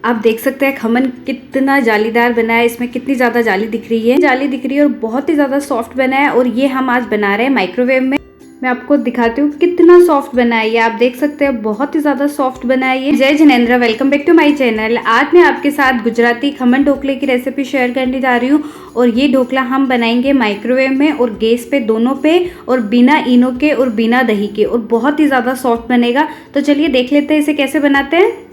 आप देख सकते हैं खमन कितना जालीदार बना है, इसमें कितनी ज़्यादा जाली दिख रही है, और बहुत ही ज़्यादा सॉफ्ट बना है। और ये हम आज बना रहे हैं माइक्रोवेव में। मैं आपको दिखाती हूँ कितना सॉफ्ट बना है ये। आप देख सकते हैं बहुत ही ज़्यादा सॉफ्ट बना है ये। Jai Jinendra, welcome back to my channel. आज मैं आपके साथ गुजराती खमन ढोकले की रेसिपी शेयर करने जा रही हूँ। और ये ढोकला हम बनाएंगे माइक्रोवेव में और गैस पे, दोनों पे, और बिना इनो के और बिना दही के, और बहुत ही ज़्यादा सॉफ्ट बनेगा। तो चलिए देख लेते हैं इसे कैसे बनाते हैं।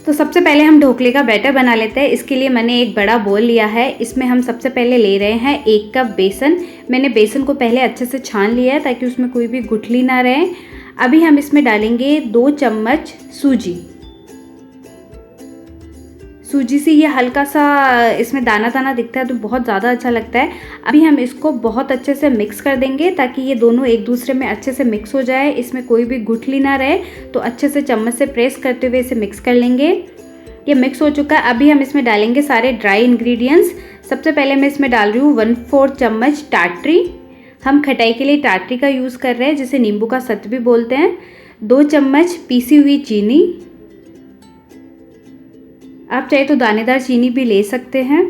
तो सबसे पहले हम ढोकले का बैटर बना लेते हैं। इसके लिए मैंने एक बड़ा बोल लिया है। इसमें हम सबसे पहले ले रहे हैं 1 कप बेसन। मैंने बेसन को पहले अच्छे से छान लिया है ताकि उसमें कोई भी गुठली ना रहे। अभी हम इसमें डालेंगे 2 चम्मच सूजी। सूजी से ये हल्का सा इसमें दाना दाना दिखता है तो बहुत ज़्यादा अच्छा लगता है। अभी हम इसको बहुत अच्छे से मिक्स कर देंगे ताकि ये दोनों एक दूसरे में अच्छे से मिक्स हो जाए, इसमें कोई भी गुठली ना रहे। तो अच्छे से चम्मच से प्रेस करते हुए इसे मिक्स कर लेंगे। ये मिक्स हो चुका है। अभी हम इसमें डालेंगे सारे ड्राई इंग्रेडिएंट्स। सबसे पहले मैं इसमें डाल रही हूँ 1/4 चम्मच टाटरी। हम खटाई के लिए टाटरी का यूज़ कर रहे हैं, जिसे नींबू का सत्व भी बोलते हैं। 2 चम्मच पीसी हुई चीनी। आप चाहे तो दानेदार चीनी भी ले सकते हैं।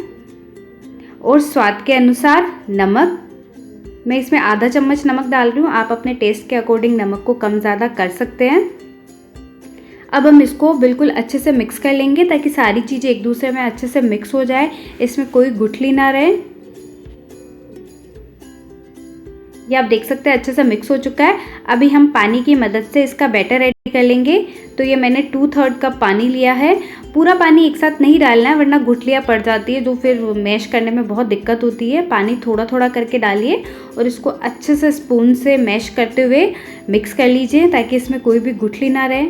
और स्वाद के अनुसार नमक। मैं इसमें आधा चम्मच नमक डाल रही हूँ। आप अपने टेस्ट के अकॉर्डिंग नमक को कम ज़्यादा कर सकते हैं। अब हम इसको बिल्कुल अच्छे से मिक्स कर लेंगे ताकि सारी चीज़ें एक दूसरे में अच्छे से मिक्स हो जाए, इसमें कोई गुठली ना रहे। ये आप देख सकते हैं अच्छे से मिक्स हो चुका है। अभी हम पानी की मदद से इसका बैटर रेडी कर लेंगे। तो ये मैंने 2/3 कप पानी लिया है। पूरा पानी एक साथ नहीं डालना है वरना गुठलियाँ पड़ जाती है, जो फिर मैश करने में बहुत दिक्कत होती है। पानी थोड़ा थोड़ा करके डालिए और इसको अच्छे से स्पून से मैश करते हुए मिक्स कर लीजिए ताकि इसमें कोई भी गुठली ना रहे।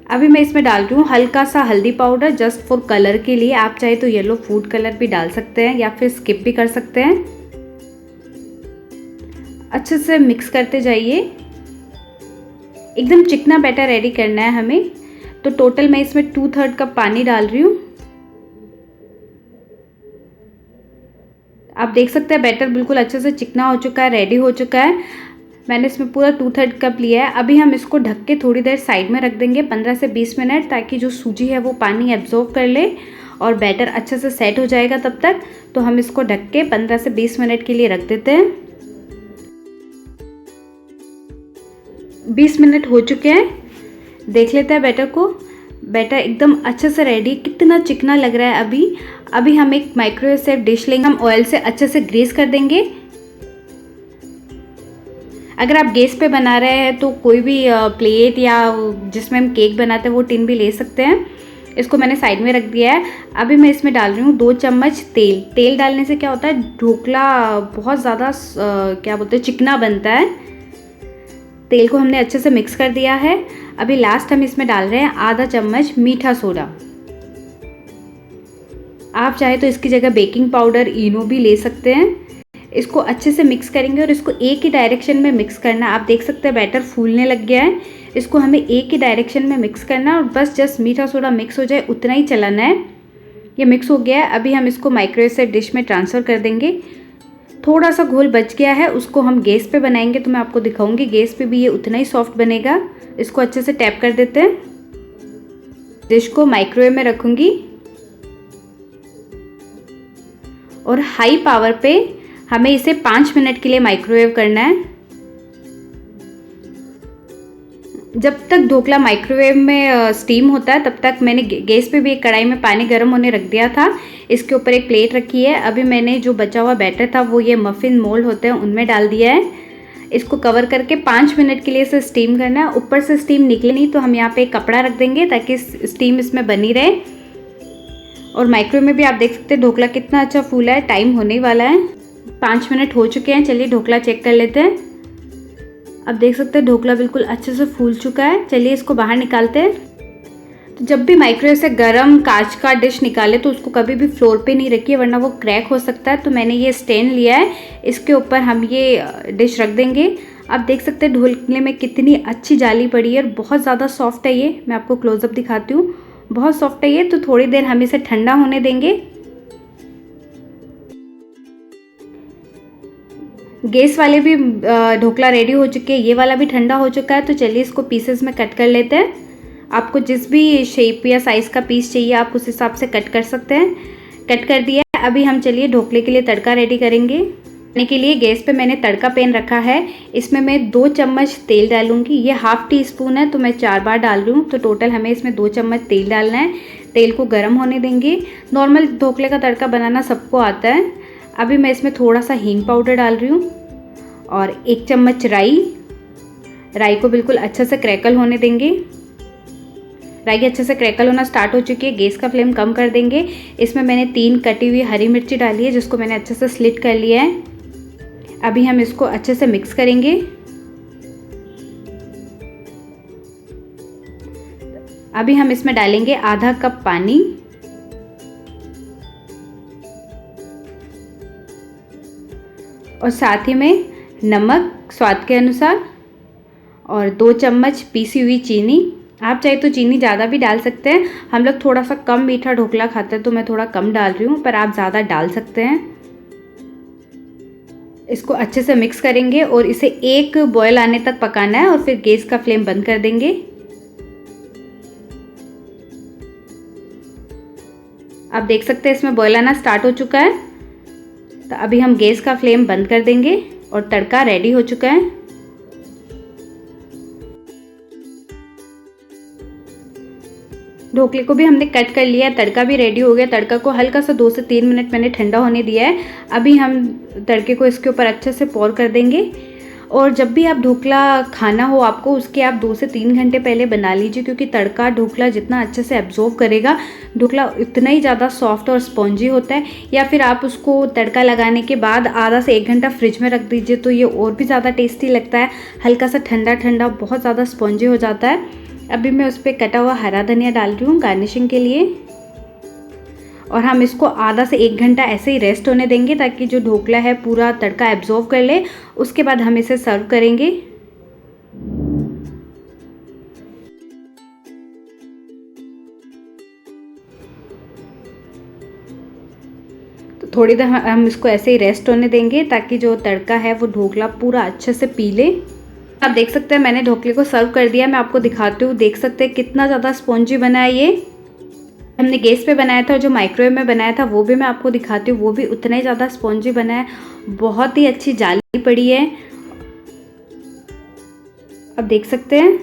अभी मैं इसमें डाल रही हूँ हल्का सा हल्दी पाउडर, जस्ट फॉर कलर के लिए। आप चाहे तो येलो फूड कलर भी डाल सकते हैं या फिर स्किप भी कर सकते हैं। अच्छे से मिक्स करते जाइए। एकदम चिकना बैटर रेडी करना है हमें। तो टोटल मैं इसमें 2/3 कप पानी डाल रही हूँ। आप देख सकते हैं बैटर बिल्कुल अच्छे से चिकना हो चुका है, रेडी हो चुका है। मैंने इसमें पूरा 2/3 कप लिया है। अभी हम इसको ढक के थोड़ी देर साइड में रख देंगे, 15 से 20 मिनट, ताकि जो सूजी है वो पानी एब्जॉर्ब कर ले और बैटर अच्छे से सेट हो जाएगा तब तक। तो हम इसको ढक के 15 से 20 मिनट के लिए रख देते हैं। 20 मिनट हो चुके हैं। देख लेते हैं बैटर को। बैटर एकदम अच्छे से रेडी, कितना चिकना लग रहा है। अभी हम एक माइक्रोवेव सेफ डिश लेंगे। हम ऑयल से अच्छे से ग्रीस कर देंगे। अगर आप गैस पे बना रहे हैं तो कोई भी प्लेट या जिसमें हम केक बनाते हैं वो टिन भी ले सकते हैं। इसको मैंने साइड में रख दिया है। अभी मैं इसमें डाल रही हूँ 2 चम्मच तेल। तेल डालने से क्या होता है, ढोकला बहुत ज़्यादा क्या बोलते हैं, चिकना बनता है। तेल को हमने अच्छे से मिक्स कर दिया है। अभी लास्ट हम इसमें डाल रहे हैं आधा चम्मच मीठा सोडा। आप चाहे तो इसकी जगह बेकिंग पाउडर, इनो भी ले सकते हैं। इसको अच्छे से मिक्स करेंगे और इसको एक ही डायरेक्शन में मिक्स करना। आप देख सकते हैं बैटर फूलने लग गया है। इसको हमें एक ही डायरेक्शन में मिक्स करना है और बस जस्ट मीठा सोडा मिक्स हो जाए उतना ही चलाना है। ये मिक्स हो गया है। अभी हम इसको माइक्रोवेव सेफ डिश में ट्रांसफ़र कर देंगे। थोड़ा सा घोल बच गया है, उसको हम गैस पे बनाएंगे तो मैं आपको दिखाऊंगी। गैस पे भी ये उतना ही सॉफ्ट बनेगा। इसको अच्छे से टैप कर देते हैं। डिश को माइक्रोवेव में रखूँगी और हाई पावर पे हमें इसे 5 मिनट के लिए माइक्रोवेव करना है। जब तक ढोकला माइक्रोवेव में स्टीम होता है तब तक मैंने गैस पे भी एक कढ़ाई में पानी गर्म होने रख दिया था। इसके ऊपर एक प्लेट रखी है। अभी मैंने जो बचा हुआ बैटर था वो ये मफ़िन मोल्ड होते हैं उनमें डाल दिया है। इसको कवर करके 5 मिनट के लिए इसे स्टीम करना है। ऊपर से स्टीम निकले नहीं तो हम यहाँ पे एक कपड़ा रख देंगे ताकि स्टीम इसमें बनी रहे। और माइक्रोवेव में भी आप देख सकते हैं ढोकला कितना अच्छा फूला है। टाइम होने वाला है, 5 मिनट हो चुके हैं। चलिए ढोकला चेक कर लेते हैं। अब देख सकते हैं ढोकला बिल्कुल अच्छे से फूल चुका है। चलिए इसको बाहर निकालते हैं। तो जब भी माइक्रोवेव से गरम कांच का डिश निकाले तो उसको कभी भी फ्लोर पे नहीं रखिए वरना वो क्रैक हो सकता है। तो मैंने ये स्टैंड लिया है, इसके ऊपर हम ये डिश रख देंगे। आप देख सकते हैं ढोकले में कितनी अच्छी जाली पड़ी है और बहुत ज़्यादा सॉफ्ट है ये। मैं आपको क्लोजअप दिखाती हूँ, बहुत सॉफ्ट है ये। तो थोड़ी देर हम इसे ठंडा होने देंगे। गैस वाले भी ढोकला रेडी हो चुके हैं, ये वाला भी ठंडा हो चुका है। तो चलिए इसको पीसेस में कट कर लेते हैं। आपको जिस भी शेप या साइज़ का पीस चाहिए आप उस हिसाब से कट कर सकते हैं। कट कर दिया है। अभी हम चलिए ढोकले के लिए तड़का रेडी करेंगे। बनाने के लिए गैस पे मैंने तड़का पैन रखा है। इसमें मैं 2 चम्मच तेल डालूंगी। ये हाफ टी स्पून है तो मैं 4 बार डाल रही हूँ, तो टोटल हमें इसमें 2 चम्मच तेल डालना है। तेल को गर्म होने देंगे। नॉर्मल ढोकले का तड़का बनाना सबको आता है। अभी मैं इसमें थोड़ा सा हींग पाउडर डाल रही हूँ और 1 चम्मच राई को बिल्कुल अच्छे से क्रैकल होने देंगे। राई अच्छे से क्रैकल होना स्टार्ट हो चुकी है। गैस का फ्लेम कम कर देंगे। इसमें मैंने 3 कटी हुई हरी मिर्ची डाली है जिसको मैंने अच्छे से स्लिट कर लिया है। अभी हम इसको अच्छे से मिक्स करेंगे। अभी हम इसमें डालेंगे आधा कप पानी और साथ ही में नमक स्वाद के अनुसार और 2 चम्मच पीसी हुई चीनी। आप चाहे तो चीनी ज़्यादा भी डाल सकते हैं। हम लोग थोड़ा सा कम मीठा ढोकला खाते हैं तो मैं थोड़ा कम डाल रही हूँ, पर आप ज़्यादा डाल सकते हैं। इसको अच्छे से मिक्स करेंगे और इसे 1 बॉयल आने तक पकाना है और फिर गैस का फ्लेम बंद कर देंगे। आप देख सकते हैं इसमें बॉयल आना स्टार्ट हो चुका है। तो अभी हम गैस का फ्लेम बंद कर देंगे और तड़का रेडी हो चुका है। ढोकले को भी हमने कट कर लिया है। तड़का भी रेडी हो गया। तड़का को हल्का सा 2 से 3 मिनट मैंने ठंडा होने दिया है। अभी हम तड़के को इसके ऊपर अच्छे से पोर कर देंगे। और जब भी आप ढोकला खाना हो आपको, उसके आप 2 से 3 घंटे पहले बना लीजिए, क्योंकि तड़का ढोकला जितना अच्छे से एब्जॉर्व करेगा ढोकला उतना ही ज़्यादा सॉफ्ट और स्पॉन्जी होता है। या फिर आप उसको तड़का लगाने के बाद आधा से 1 घंटा फ्रिज में रख दीजिए तो ये और भी ज़्यादा टेस्टी लगता है। हल्का सा ठंडा ठंडा बहुत ज़्यादा स्पॉन्जी हो जाता है। अभी मैं उस पर कटा हुआ हरा धनिया डाल रही हूँ गार्निशिंग के लिए। और हम इसको आधा से 1 घंटा ऐसे ही रेस्ट होने देंगे ताकि जो ढोकला है पूरा तड़का एब्जॉर्व कर ले। उसके बाद हम इसे सर्व करेंगे। तो थोड़ी देर हम इसको ऐसे ही रेस्ट होने देंगे ताकि जो तड़का है वो ढोकला पूरा अच्छे से पी ले। आप देख सकते हैं मैंने ढोकले को सर्व कर दिया। मैं आपको दिखाती हूँ। देख सकते हैं कितना ज़्यादा स्पॉन्जी बना है ये। हमने गैस पे बनाया था और जो माइक्रोवेव में बनाया था वो भी मैं आपको दिखाती हूँ, वो भी उतना ही ज़्यादा स्पॉन्जी बना है। बहुत ही अच्छी जाली पड़ी है। अब देख सकते हैं,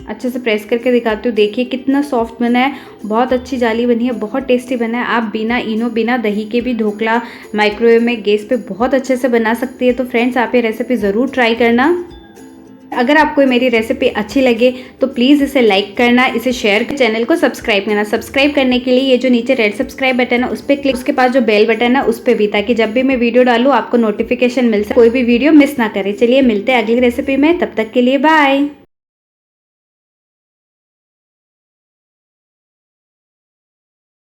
अच्छे से प्रेस करके दिखाती हूँ। देखिए कितना सॉफ्ट बना है। बहुत अच्छी जाली बनी है, बहुत टेस्टी बना है। आप बिना इनो बिना दही के भी ढोकला माइक्रोवेव में गैस पे बहुत अच्छे से बना सकती है। तो फ्रेंड्स आप ये रेसिपी ज़रूर ट्राई करना। अगर आपको मेरी रेसिपी अच्छी लगे तो प्लीज़ इसे लाइक करना, इसे शेयर कर, चैनल को सब्सक्राइब करना। सब्सक्राइब करने के लिए ये जो नीचे रेड सब्सक्राइब बटन है उस पर क्लिक, उसके पास जो बेल बटन है उस पर भी, ताकि जब भी मैं वीडियो डालूँ आपको नोटिफिकेशन मिल सके, कोई भी वीडियो मिस ना करे। चलिए मिलते हैं अगली रेसिपी में, तब तक के लिए बाय।